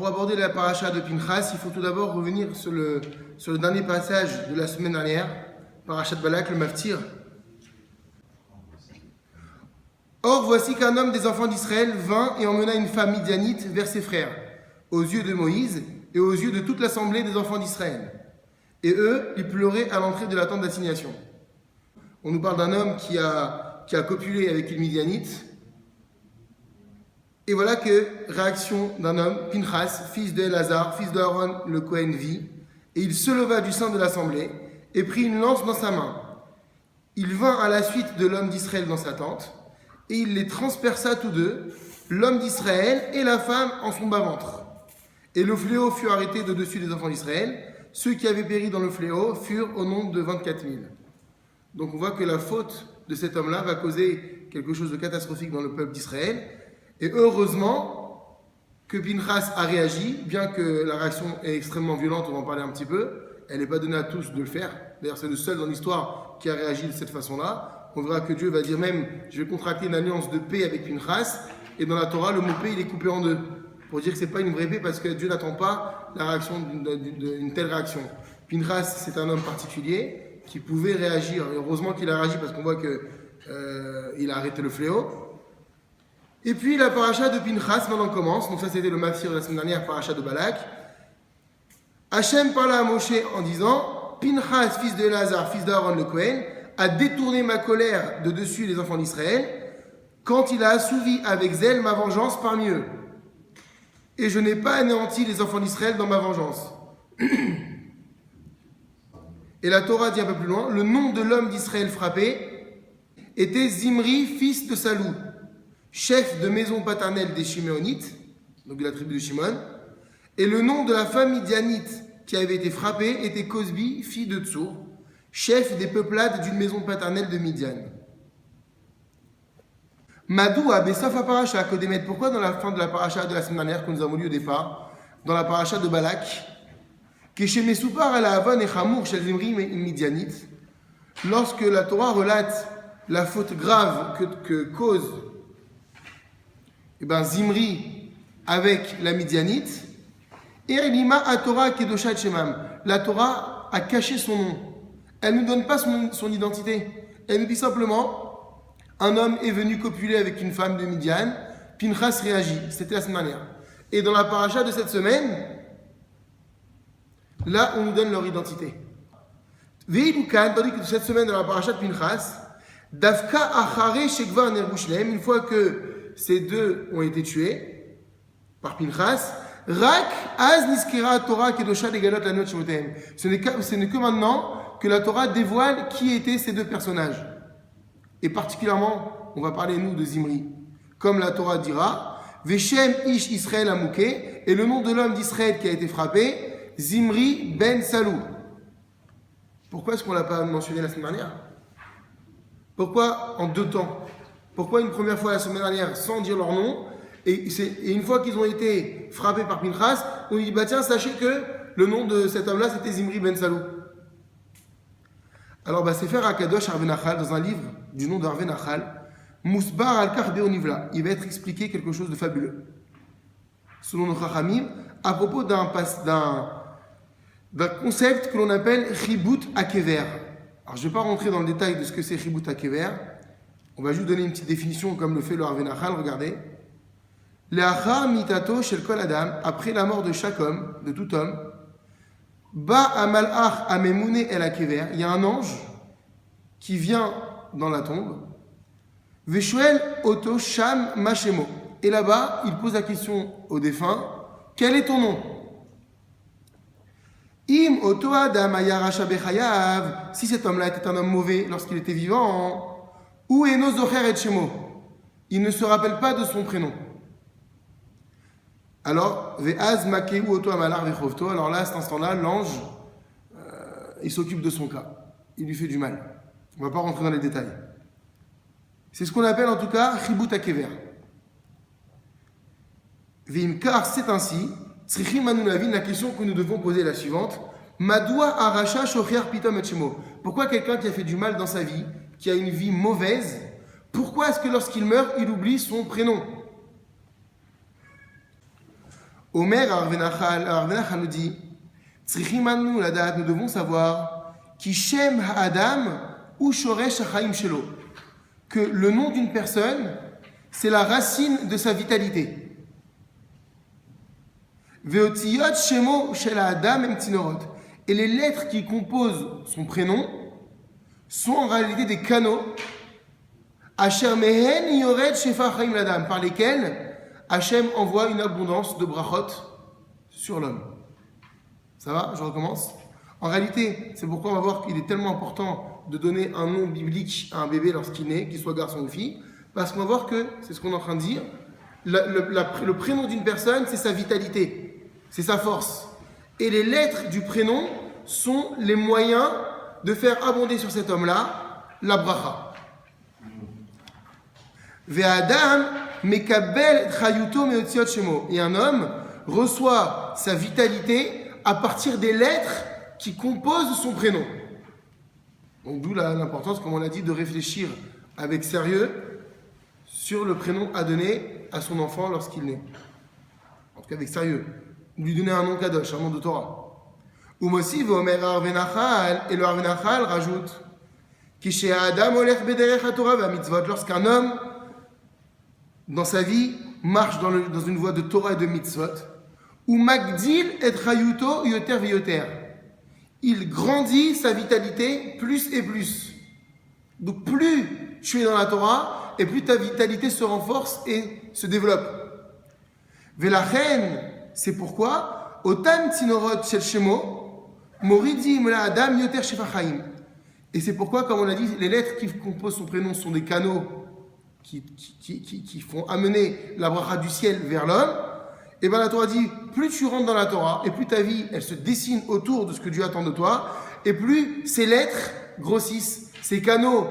pour aborder la paracha de Pinchas, il faut tout d'abord revenir sur le dernier passage de la semaine dernière, paracha de Balak, le Maftir. Or, voici qu'un homme des enfants d'Israël vint et emmena une femme midianite vers ses frères, aux yeux de Moïse et aux yeux de toute l'assemblée des enfants d'Israël. Et eux, ils pleuraient à l'entrée de la tente d'assignation. On nous parle d'un homme qui a copulé avec une midianite. Et voilà que réaction d'un homme, Pinchas, fils de Elazar, fils de Aaron, le Kohen, vit, et il se leva du sein de l'assemblée et prit une lance dans sa main. Il vint à la suite de l'homme d'Israël dans sa tente, et il les transperça tous deux, l'homme d'Israël et la femme en son bas-ventre. Et le fléau fut arrêté de dessus des enfants d'Israël. Ceux qui avaient péri dans le fléau furent au nombre de 24 000. Donc on voit que la faute de cet homme-là va causer quelque chose de catastrophique dans le peuple d'Israël. Et heureusement que Pinchas a réagi, bien que la réaction est extrêmement violente, on va en parler un petit peu. Elle n'est pas donnée à tous de le faire. D'ailleurs, c'est le seul dans l'histoire qui a réagi de cette façon-là. On verra que Dieu va dire même, je vais contracter une alliance de paix avec Pinchas. Et dans la Torah, le mot paix, il est coupé en deux. Pour dire que ce n'est pas une vraie paix parce que Dieu n'attend pas la réaction d'une telle réaction. Pinchas, c'est un homme particulier qui pouvait réagir. Et heureusement qu'il a réagi parce qu'on voit qu'il a arrêté le fléau. Et puis la paracha de Pinchas maintenant commence. Donc ça c'était le Maftir de la semaine dernière, paracha de Balak. Hachem parla à Moshe en disant: Pinchas, fils de Elazar, fils d'Aaron le Kohen, a détourné ma colère de dessus les enfants d'Israël quand il a assouvi avec zèle ma vengeance parmi eux. Et je n'ai pas anéanti les enfants d'Israël dans ma vengeance. Et la Torah dit un peu plus loin, le nom de l'homme d'Israël frappé était Zimri, fils de Salou, chef de maison paternelle des Shiméonites, donc de la tribu de Shimon. Et le nom de la femme midianite qui avait été frappée était Cosbi, fille de Tsour, chef des peuplades d'une maison paternelle de Midian. Madou a Besafa Paracha Kodemet. Pourquoi dans la fin de la paracha de la semaine dernière que nous avons lu au départ, dans la paracha de Balak, Keshemesoupar ala Avon et Chamour shel Zimri Midianite, lorsque la Torah relate la faute grave que cause Zimri avec la Midianite, et Elima a Torah Kedoshat Shemam, la Torah a caché son nom. Elle ne nous donne pas son identité. Elle nous dit simplement: un homme est venu copuler avec une femme de Midian, Pinchas réagit. C'était la semaine dernière. Et dans la paracha de cette semaine, là, on nous donne leur identité. Ve'ilukan, tandis que cette semaine, dans la paracha de Pinchas, Dafka achare shekvar nergushlem, une fois que ces deux ont été tués par Pinchas, Rak az niskera Torah kedosha degalot lanot shemotem. Ce n'est que maintenant que la Torah dévoile qui étaient ces deux personnages. Et particulièrement, on va parler, nous, de Zimri. Comme la Torah dira, Veshem ish Israël amouké, et le nom de l'homme d'Israël qui a été frappé, Zimri ben Salou. Pourquoi est-ce qu'on ne l'a pas mentionné la semaine dernière? Pourquoi en deux temps? Pourquoi une première fois la semaine dernière sans dire leur nom, et une fois qu'ils ont été frappés par Pinchas, on dit, bah tiens, sachez que le nom de cet homme-là, c'était Zimri ben Salou. Alors, Sefer HaKadosh Arve Nachal, dans un livre du nom d'Arve Nachal, Mousbar al-Kar Be'onivla, il va être expliqué quelque chose de fabuleux. Selon nos Chachamim, à propos d'un concept que l'on appelle Chibut Hakever. Alors, je ne vais pas rentrer dans le détail de ce que c'est Chibut Hakever. On va juste donner une petite définition comme le fait le Arve Nachal. Regardez. Le'achar mitato shel kol adam, après la mort de chaque homme, de tout homme, Ba amalach amemune el hakever, il y a un ange qui vient dans la tombe. Veshuel oto sham mashemo. Et là-bas, il pose la question au défunt: quel est ton nom? Im oto adam ayarasha bechayav, si cet homme-là était un homme mauvais lorsqu'il était vivant, ou eno zocher et shemo, il ne se rappelle pas de son prénom. Alors, ve'az makeu oto amalar vechovto. Alors là, à cet instant-là, l'ange, il s'occupe de son cas. Il lui fait du mal. On ne va pas rentrer dans les détails. C'est ce qu'on appelle en tout cas Chibut Hakever. Ve'imkar, c'est ainsi. Tzrichim anulavin, la question que nous devons poser est la suivante. Madoua aracha shocher pitom et shemo. Pourquoi quelqu'un qui a fait du mal dans sa vie, qui a une vie mauvaise, pourquoi est-ce que lorsqu'il meurt, il oublie son prénom? Omer Arvenachal nous dit, nous devons savoir qui Shem Ha'adam ou Shoresh Hachaim Shelo, que le nom d'une personne, c'est la racine de sa vitalité. Veotiyot Shemo Shel Ha'adam Emtinorot. Et les lettres qui composent son prénom sont en réalité des canaux Asher Mehen Yored Shefa Chaim Ladam, par lesquels Hachem envoie une abondance de brachot sur l'homme. Ça va? Je recommence. En réalité, c'est pourquoi on va voir qu'il est tellement important de donner un nom biblique à un bébé lorsqu'il naît, qu'il soit garçon ou fille, parce qu'on va voir que, c'est ce qu'on est en train de dire, le prénom d'une personne, c'est sa vitalité, c'est sa force. Et les lettres du prénom sont les moyens de faire abonder sur cet homme-là la bracha. Ve'adam mekabel chayuto meotziot shemo. Et un homme reçoit sa vitalité à partir des lettres qui composent son prénom. Donc d'où l'importance, comme on l'a dit, de réfléchir avec sérieux sur le prénom à donner à son enfant lorsqu'il naît. En tout cas avec sérieux. Lui donner un nom kadosh, un nom de Torah. Umosi ve'omer Arvenachal, et le Arvenachal rajoute Kishe Adam olech bederech haTorah ve'amitzvot, lorsqu'un homme dans sa vie marche dans une voie de Torah et de mitzvot, ou magdil et chayuto yoter veyoter, il grandit sa vitalité plus et plus. Donc plus tu es dans la Torah, et plus ta vitalité se renforce et se développe. Velachen, c'est pourquoi otan tzinorot shel shemo moridim la adam yoter shefa chaim. Et c'est pourquoi, comme on l'a dit, les lettres qui composent son prénom sont des canaux qui font amener la bracha du ciel vers l'homme. Et bien la Torah dit, plus tu rentres dans la Torah, et plus ta vie, elle se dessine autour de ce que Dieu attend de toi, et plus ces lettres grossissent, ces canaux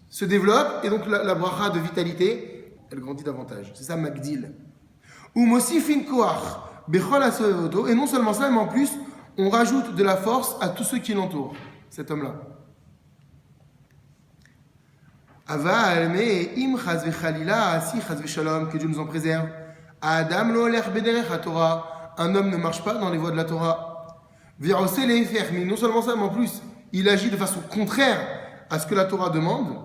se développent, et donc la bracha de vitalité, elle grandit davantage. C'est ça, Magdil. Ou mosifin koach, bechol asoevoto, et non seulement ça, mais en plus, on rajoute de la force à tous ceux qui l'entourent, cet homme-là. Aval, mais im chaz vechalila, si chaz vechalom, que Dieu nous en préserve. Adam lo olech bederech haTorah, un homme ne marche pas dans les voies de la Torah. Virose leifer, mais non seulement ça, mais en plus, il agit de façon contraire à ce que la Torah demande.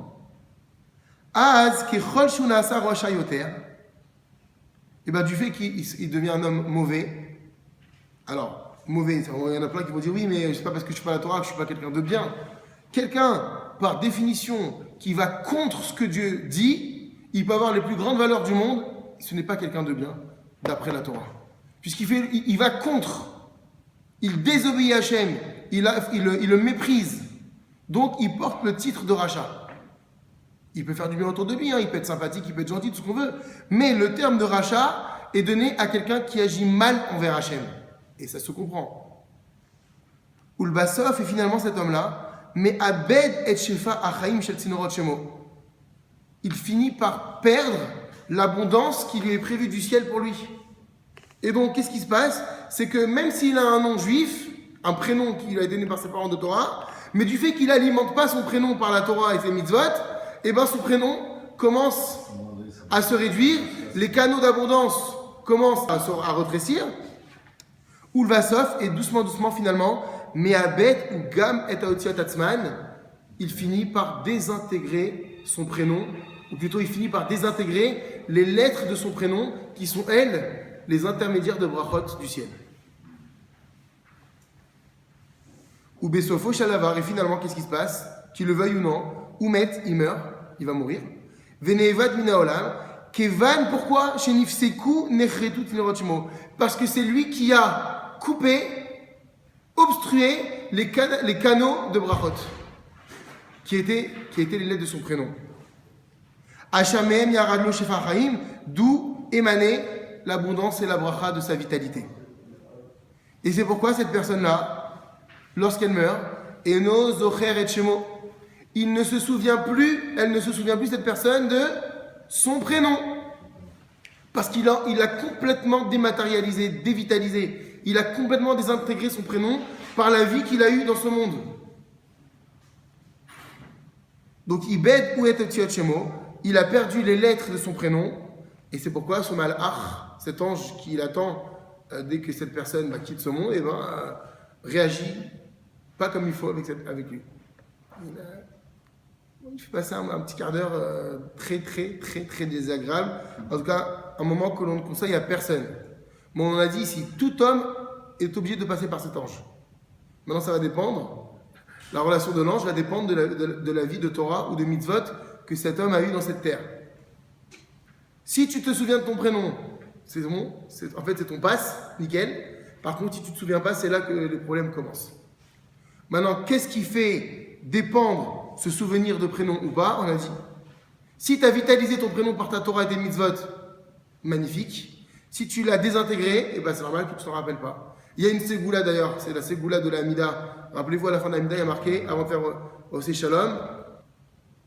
Az kechol shunasa rocha yoter, et bien du fait qu'il devient un homme mauvais. Alors, mauvais, il y en a plein qui vont dire oui, mais c'est pas parce que je suis pas la Torah que je suis pas quelqu'un de bien. Quelqu'un, par définition, qui va contre ce que Dieu dit, il peut avoir les plus grandes valeurs du monde, ce n'est pas quelqu'un de bien, d'après la Torah. Il va contre, il désobéit à Hachem, il le méprise, donc il porte le titre de rachat. Il peut faire du bien autour de lui, il peut être sympathique, il peut être gentil, tout ce qu'on veut, mais le terme de rachat est donné à quelqu'un qui agit mal envers Hachem. Et ça se comprend. Ulbasov, et finalement cet homme-là, mais Abed et Shefa Achaim Shel Tzinorot Shemo, il finit par perdre l'abondance qui lui est prévue du ciel pour lui. Et donc, qu'est-ce qui se passe? C'est que même s'il a un nom juif, un prénom qui lui a été donné par ses parents de Torah, mais du fait qu'il n'alimente pas son prénom par la Torah et ses mitzvot, et ben son prénom commence à se réduire, les canaux d'abondance commencent à retrécir, Ulvasov, et doucement, finalement, Me'abed ou Gam et Aotziot Atzman, il finit par désintégrer son prénom, ou plutôt il finit par désintégrer les lettres de son prénom, qui sont, elles, les intermédiaires de brachot du ciel. Ou Besofo Shalavar, et finalement, qu'est-ce qui se passe? Qu'il le veuille ou non, Oumet, il meurt, il va mourir. Venevad Minaolam, Kevan, pourquoi? Chez Nifseku Nechretu Tzinorot Shemo, parce que c'est lui qui a coupé, obstrué les canaux de brachot, qui étaient les lettres de son prénom. Hachamem Yaradlo Shefa Chaim, d'où émanait l'abondance et la bracha de sa vitalité. Et c'est pourquoi cette personne-là, lorsqu'elle meurt, Eno Zocher et Shemo, elle ne se souvient plus, cette personne, de son prénom. Parce qu'il a complètement dématérialisé, dévitalisé. Il a complètement désintégré son prénom par la vie qu'il a eue dans ce monde. Donc, Ibed ou et Shemo, il a perdu les lettres de son prénom, Et c'est pourquoi son malach, cet ange qui l'attend dès que cette personne quitte ce monde, réagit pas comme il faut avec lui. Il fait passer un petit quart d'heure très désagréable. En tout cas, un moment que l'on ne conseille à personne. Mais on a dit ici, tout homme est obligé de passer par cet ange. Maintenant, ça va dépendre. La relation de l'ange va dépendre de la vie de Torah ou de mitzvot que cet homme a eu dans cette terre. Si tu te souviens de ton prénom, c'est bon, en fait c'est ton passe, nickel. Par contre, si tu ne te souviens pas, c'est là que les problèmes commencent. Maintenant, qu'est-ce qui fait dépendre ce souvenir de prénom ou pas? On a dit, si tu as vitalisé ton prénom par ta Torah et tes mitzvot, magnifique. Si tu l'as désintégré, c'est normal que tu ne t'en rappelles pas. Il y a une ségoula d'ailleurs, c'est la ségoula de la Amida. Rappelez-vous, à la fin de la Amida, il y a marqué, avant de faire Osé Shalom,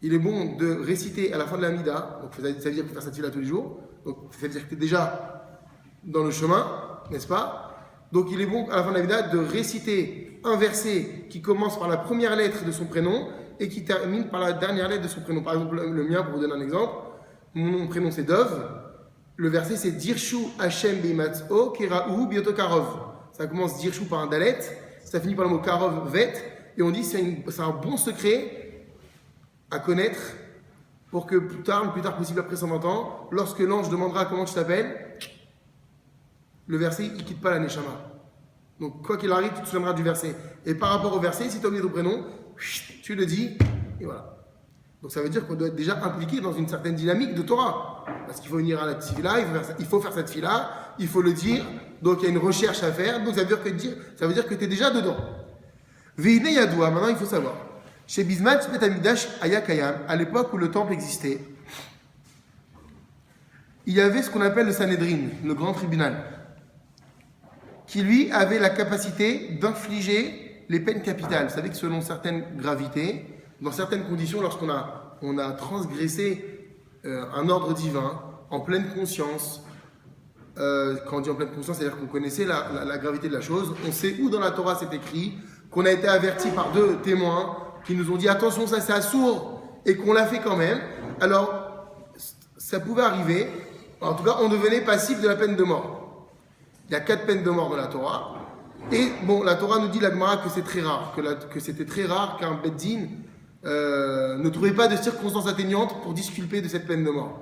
il est bon de réciter à la fin de la Amida, donc ça veut dire qu'il faut faire cette fila tous les jours, donc ça veut dire que tu es déjà dans le chemin, n'est-ce pas? Donc il est bon à la fin de la Amida de réciter un verset qui commence par la première lettre de son prénom et qui termine par la dernière lettre de son prénom. Par exemple, le mien, pour vous donner un exemple, mon prénom c'est Dov, le verset c'est Dirshu Hashem Beimatzo Kerahu Biotokarov. Ça commence Dirshu par un dalet, ça finit par le mot Karov Vet, et on dit que c'est un bon secret à connaître pour que le plus tard possible après 120 ans, lorsque l'ange demandera comment tu t'appelles, le verset il ne quitte pas la Neshama. Donc quoi qu'il arrive, tu te souviendras du verset. Et par rapport au verset, si tu as oublié ton prénom, tu le dis, et voilà. Donc ça veut dire qu'on doit être déjà impliqué dans une certaine dynamique de Torah. Parce qu'il faut venir à la tefila, il faut faire cette fila, il faut le dire, donc il y a une recherche à faire, donc ça veut dire que tu es déjà dedans. Veine Yadoua, maintenant il faut savoir. Chez Bisman, Bet Amidash Ayakayam, à l'époque où le temple existait, il y avait ce qu'on appelle le Sanhedrin, le grand tribunal, qui lui avait la capacité d'infliger les peines capitales. Vous savez que selon certaines gravités, dans certaines conditions, lorsqu'on a transgressé un ordre divin, en pleine conscience, quand on dit en pleine conscience, c'est-à-dire qu'on connaissait la gravité de la chose, on sait où dans la Torah c'est écrit, qu'on a été averti par 2 témoins, qui nous ont dit attention, ça c'est assourd, et qu'on l'a fait quand même. Alors, ça pouvait arriver, en tout cas, on devenait passif de la peine de mort. Il y a 4 peines de mort dans la Torah. Et bon, la Torah nous dit, la Gemara, que c'est très rare, que c'était très rare qu'un Beddin ne trouvait pas de circonstances atteignantes pour disculper de cette peine de mort.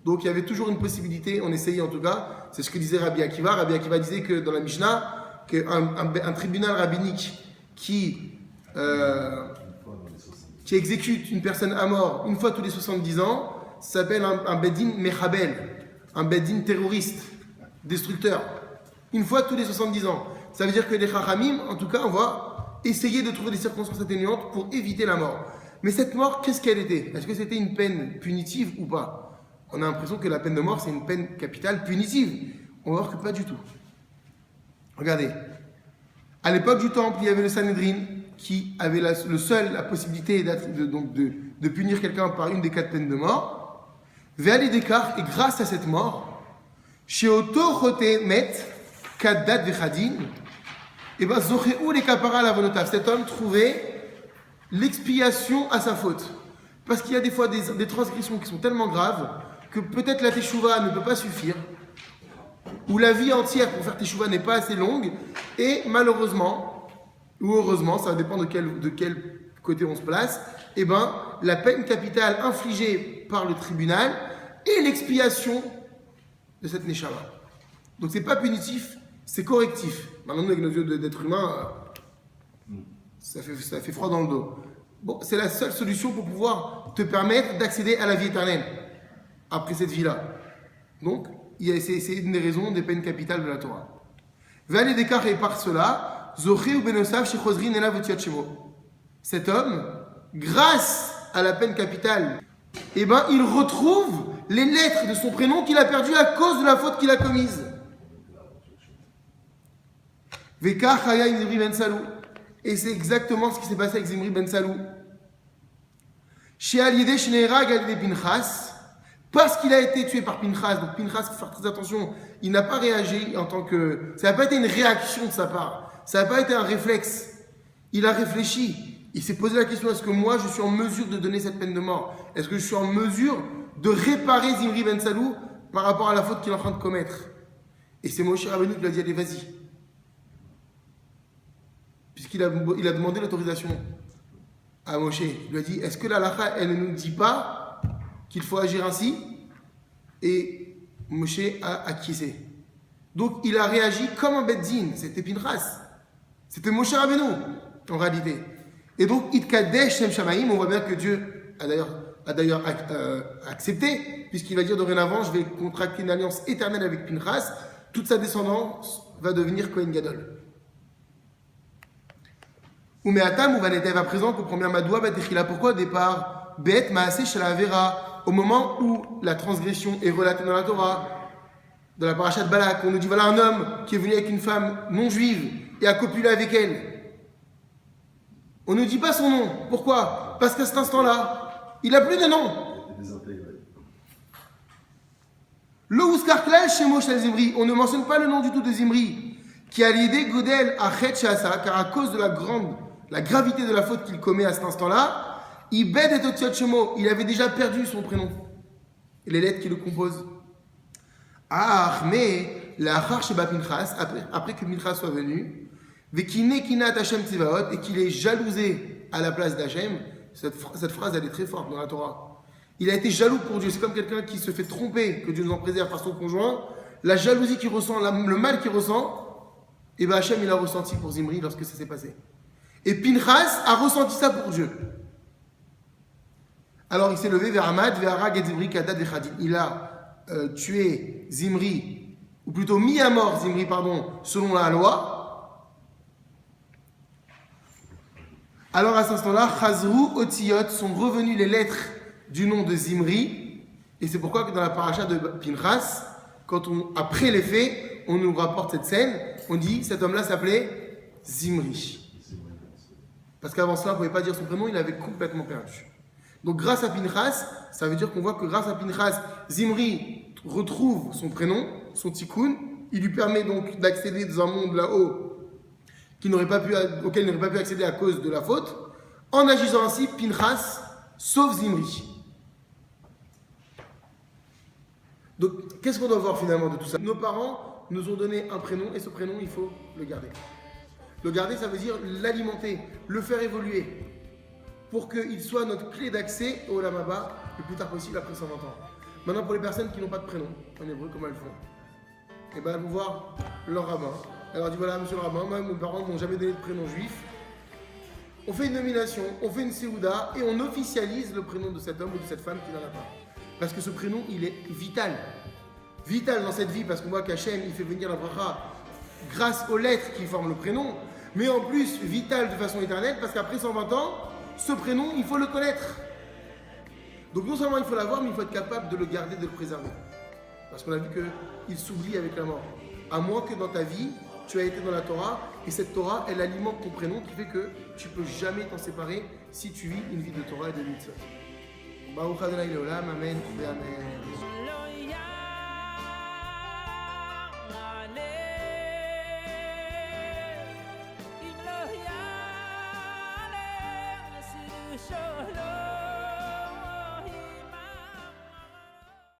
Donc il y avait toujours une possibilité, on essayait en tout cas, c'est ce que disait Rabbi Akiva. Rabbi Akiva disait que dans la Mishnah, qu'un tribunal rabbinique qui exécute une personne à mort une fois tous les 70 ans, s'appelle un Beddin Mechabel, un Beddin terroriste, destructeur, une fois tous les 70 ans. Ça veut dire que les Chachamim, en tout cas, on va essayer de trouver des circonstances atténuantes pour éviter la mort. Mais cette mort, qu'est-ce qu'elle était? Est-ce que c'était une peine punitive ou pas? On a l'impression que la peine de mort, c'est une peine capitale punitive. On va voir que pas du tout. Regardez. À l'époque du Temple, il y avait le Sanhedrin qui avait la possibilité de punir quelqu'un par une des 4 peines de mort. Ve'ali Dekar, et grâce à cette mort, chez Oto Chote Met, Kaddat Vechadin, et bien Zocheou les Kapara la Vonotav. Cet homme trouvait l'expiation à sa faute. Parce qu'il y a des fois des transgressions qui sont tellement graves que peut-être la Teshuvah ne peut pas suffire, ou la vie entière pour faire Teshuvah n'est pas assez longue, et malheureusement, ou heureusement, ça dépend de quel côté on se place, et ben la peine capitale infligée par le tribunal et l'expiation de cette Neshama. Donc c'est pas punitif, c'est correctif. Maintenant, avec nos yeux d'être humain, ça fait froid dans le dos. Bon, c'est la seule solution pour pouvoir te permettre d'accéder à la vie éternelle après cette vie-là. Donc, c'est une des raisons des peines capitales de la Torah. Ve'ali Dekar, et par cela, Zoché ou Benosav chez Chosrin et la cet homme, grâce à la peine capitale, eh ben, il retrouve les lettres de son prénom qu'il a perdu à cause de la faute qu'il a commise. Veka Chaya Zimri Ben Salou. Et c'est exactement ce qui s'est passé avec Zimri Ben Salou. Chez Aliédé Shneira Galilée Pinchas, parce qu'il a été tué par Pinchas, donc Pinchas, il faut faire très attention, il n'a pas réagi en tant que. Ça n'a pas été une réaction de sa part, ça n'a pas été un réflexe. Il a réfléchi, il s'est posé la question, est-ce que moi je suis en mesure de donner cette peine de mort? Est-ce que je suis en mesure de réparer Zimri Ben Salou par rapport à la faute qu'il est en train de commettre. Et c'est Moshe Rabbeinu qui lui a dit, allez, vas-y. Puisqu'il a demandé l'autorisation à Moshe. Il lui a dit, est-ce que la halakha, elle ne nous dit pas qu'il faut agir ainsi? Et Moshe a acquiescé. Donc il a réagi comme un Beddin. C'était Pinchas. C'était Moshe Rabbeinu, en réalité. Et donc, Itkadesh Shem Shamaim, on voit bien que Dieu a d'ailleurs accepté, puisqu'il va dire dorénavant, je vais contracter une alliance éternelle avec Pinchas, toute sa descendance va devenir Kohen Gadol. Umeatam ou Vanetev, à présent, comprend bien Madoua Batechila. Pourquoi au départ Bet Maaseh Shela Avera, au moment où la transgression est relatée dans la Torah, dans la parasha de Balak, on nous dit voilà un homme qui est venu avec une femme non juive et a copulé avec elle. On ne dit pas son nom. Pourquoi? Parce qu'à cet instant-là, il n'a plus de nom. Le Ouskar Klal chez Moshe Zimri, on ne mentionne pas le nom du tout de Zimri, qui a l'idée Godel Achet Shasa, car à cause de la gravité de la faute qu'il commet à cet instant-là, Ibed et Otiot Shemo, il avait déjà perdu son prénom et les lettres qui le composent. Ah, mais la Achar Sheba Pinchas, après que Pinchas soit venu, Vekine Kinat Hashem Tzivaot, et qu'il est jalousé à la place d'Hachem, cette phrase elle est très forte dans la Torah. Il a été jaloux pour Dieu, c'est comme quelqu'un qui se fait tromper, que Dieu nous en préserve par son conjoint, la jalousie qu'il ressent, le mal qu'il ressent, et bien Hachem il a ressenti pour Zimri lorsque ça s'est passé. Et Pinchas a ressenti ça pour Dieu. Alors il s'est levé vers Hamad, vers Arag et Zimri, Kadad et Khadid. Il a tué Zimri, ou plutôt mis à mort Zimri, selon la loi. Alors à cet instant-là, Chazrou Otiyot sont revenus les lettres du nom de Zimri, et c'est pourquoi que dans la paracha de Pinchas, après les faits, on nous rapporte cette scène, on dit cet homme-là s'appelait Zimri. Parce qu'avant cela, on ne pouvait pas dire son prénom, il avait complètement perdu. Donc grâce à Pinchas, ça veut dire qu'on voit que grâce à Pinchas, Zimri retrouve son prénom, son tikkun, il lui permet donc d'accéder dans un monde là-haut auquel il n'aurait pas pu accéder à cause de la faute. En agissant ainsi, Pinchas sauve Zimri. Donc qu'est-ce qu'on doit voir finalement de tout ça? Nos parents nous ont donné un prénom et ce prénom, il faut le garder. Le garder, ça veut dire l'alimenter, le faire évoluer, pour qu'il soit notre clé d'accès au Olam Haba le plus tard possible après 120 ans. Maintenant, pour les personnes qui n'ont pas de prénom, en hébreu, comment elles font? Eh bien, elles vont voir leur rabbin. Elle leur dit voilà, monsieur le rabbin, moi, mes parents ne m'ont jamais donné de prénom juif. On fait une nomination, on fait une séouda et on officialise le prénom de cet homme ou de cette femme qui n'en a pas. Parce que ce prénom, il est vital. Vital dans cette vie, parce qu'on voit qu'Hachem, il fait venir la bracha grâce aux lettres qui forment le prénom, mais en plus, vital de façon éternelle, parce qu'après 120 ans, ce prénom, il faut le connaître. Donc non seulement il faut l'avoir, mais il faut être capable de le garder, de le préserver. Parce qu'on a vu qu'il s'oublie avec la mort. À moins que dans ta vie, tu as été dans la Torah, et cette Torah, elle alimente ton prénom, qui fait que tu ne peux jamais t'en séparer si tu vis une vie de Torah et de mitzvot. Baruch Adonai Leolam, Amen et Amen.